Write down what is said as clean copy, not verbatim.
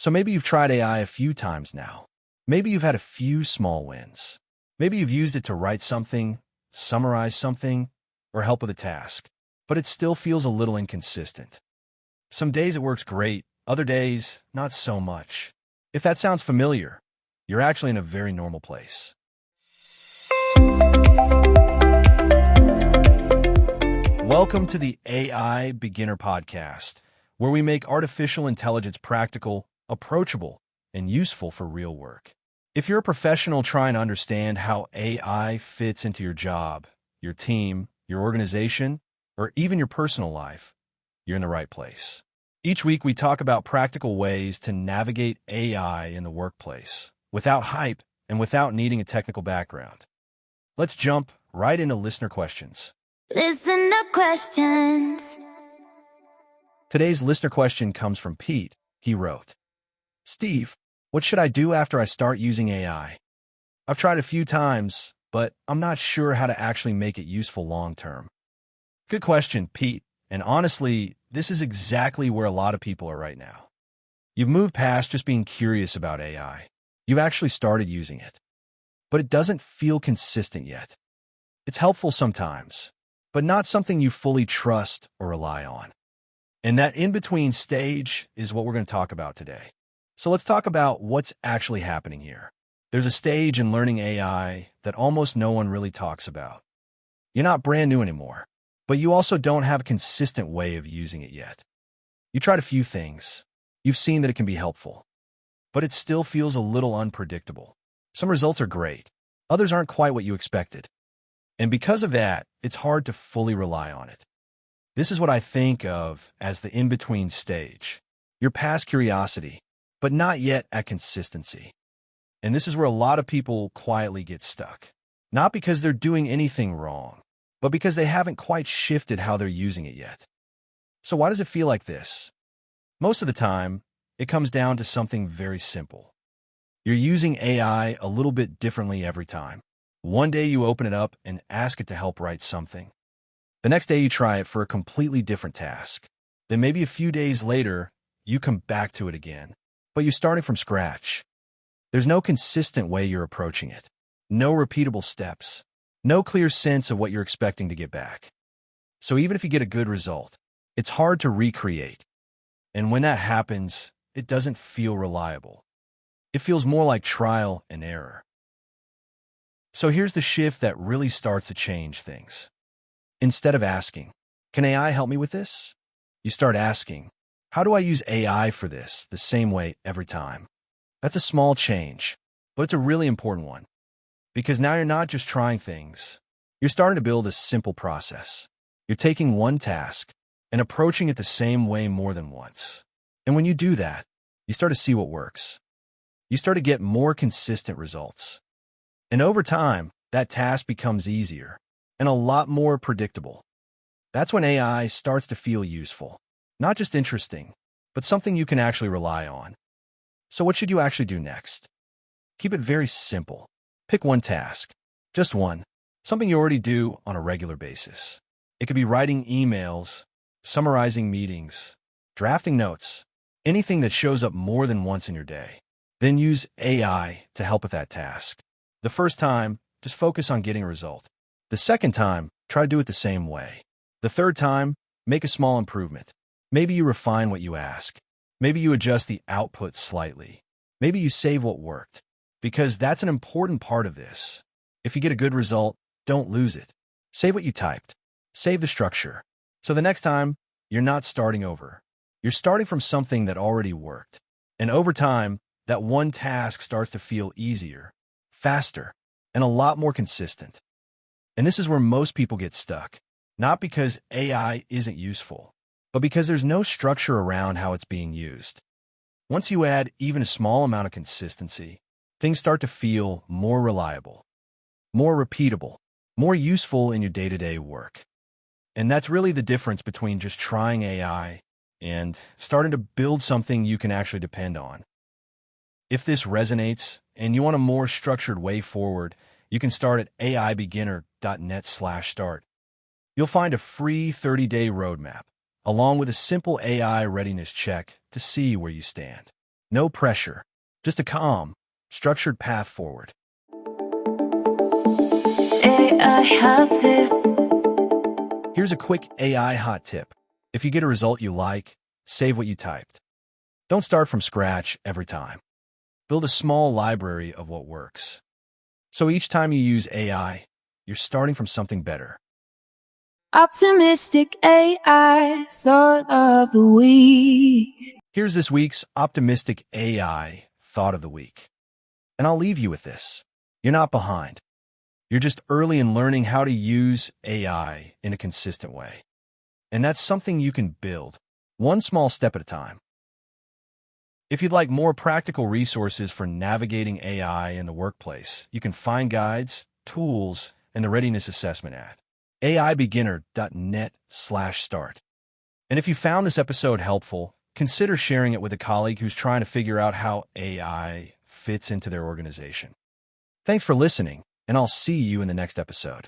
So maybe you've tried AI a few times now. Maybe you've had a few small wins. Maybe you've used it to write something, summarize something, or help with a task. But it still feels a little inconsistent. Some days it works great, other days, not so much. If that sounds familiar, you're actually in a very normal place. Welcome to the AI Beginner Podcast, where we make artificial intelligence practical, approachable, and useful for real work. If you're a professional trying to understand how AI fits into your job, your team, your organization, or even your personal life, you're in the right place. Each week, we talk about practical ways to navigate AI in the workplace without hype and without needing a technical background. Let's jump right into listener questions. Listen to questions. Today's listener question comes from Pete. He wrote, "Steve, what should I do after I start using AI? I've tried a few times, but I'm not sure how to actually make it useful long-term." Good question, Pete. And honestly, this is exactly where a lot of people are right now. You've moved past just being curious about AI. You've actually started using it. But it doesn't feel consistent yet. It's helpful sometimes, but not something you fully trust or rely on. And that in-between stage is what we're going to talk about today. So let's talk about what's actually happening here. There's a stage in learning AI that almost no one really talks about. You're not brand new anymore, but you also don't have a consistent way of using it yet. You tried a few things. You've seen that it can be helpful, but it still feels a little unpredictable. Some results are great. Others aren't quite what you expected. And because of that, it's hard to fully rely on it. This is what I think of as the in-between stage. You're past curiosity, but not yet at consistency. And this is where a lot of people quietly get stuck. Not because they're doing anything wrong, but because they haven't quite shifted how they're using it yet. So why does it feel like this? Most of the time, it comes down to something very simple. You're using AI a little bit differently every time. One day you open it up and ask it to help write something. The next day you try it for a completely different task. Then maybe a few days later, you come back to it again, but you're starting from scratch. There's no consistent way you're approaching it. No repeatable steps. No clear sense of what you're expecting to get back. So even if you get a good result, it's hard to recreate. And when that happens, it doesn't feel reliable. It feels more like trial and error. So here's the shift that really starts to change things. Instead of asking, "Can AI help me with this?" you start asking, "How do I use AI for this the same way every time?" That's a small change, but it's a really important one. Because now you're not just trying things. You're starting to build a simple process. You're taking one task and approaching it the same way more than once. And when you do that, you start to see what works. You start to get more consistent results. And over time, that task becomes easier and a lot more predictable. That's when AI starts to feel useful. Not just interesting, but something you can actually rely on. So what should you actually do next? Keep it very simple. Pick one task, just one, something you already do on a regular basis. It could be writing emails, summarizing meetings, drafting notes, anything that shows up more than once in your day. Then use AI to help with that task. The first time, just focus on getting a result. The second time, try to do it the same way. The third time, make a small improvement. Maybe you refine what you ask. Maybe you adjust the output slightly. Maybe you save what worked. Because that's an important part of this. If you get a good result, don't lose it. Save what you typed. Save the structure. So the next time, you're not starting over. You're starting from something that already worked. And over time, that one task starts to feel easier, faster, and a lot more consistent. And this is where most people get stuck. Not because AI isn't useful, but because there's no structure around how it's being used. Once you add even a small amount of consistency, things start to feel more reliable, more repeatable, more useful in your day-to-day work. And that's really the difference between just trying AI and starting to build something you can actually depend on. If this resonates and you want a more structured way forward, you can start at aibeginner.net/start. You'll find a free 30-day roadmap, along with a simple AI readiness check to see where you stand. No pressure, just a calm, structured path forward. AI hot tip. Here's a quick AI hot tip. If you get a result you like, save what you typed. Don't start from scratch every time. Build a small library of what works. So each time you use AI, you're starting from something better. Optimistic AI thought of the week. Here's this week's optimistic AI thought of the week. And I'll leave you with this. You're not behind. You're just early in learning how to use AI in a consistent way. And that's something you can build, one small step at a time. If you'd like more practical resources for navigating AI in the workplace, you can find guides, tools, and the readiness assessment at aibeginner.net/start. And if you found this episode helpful, consider sharing it with a colleague who's trying to figure out how AI fits into their organization. Thanks for listening, and I'll see you in the next episode.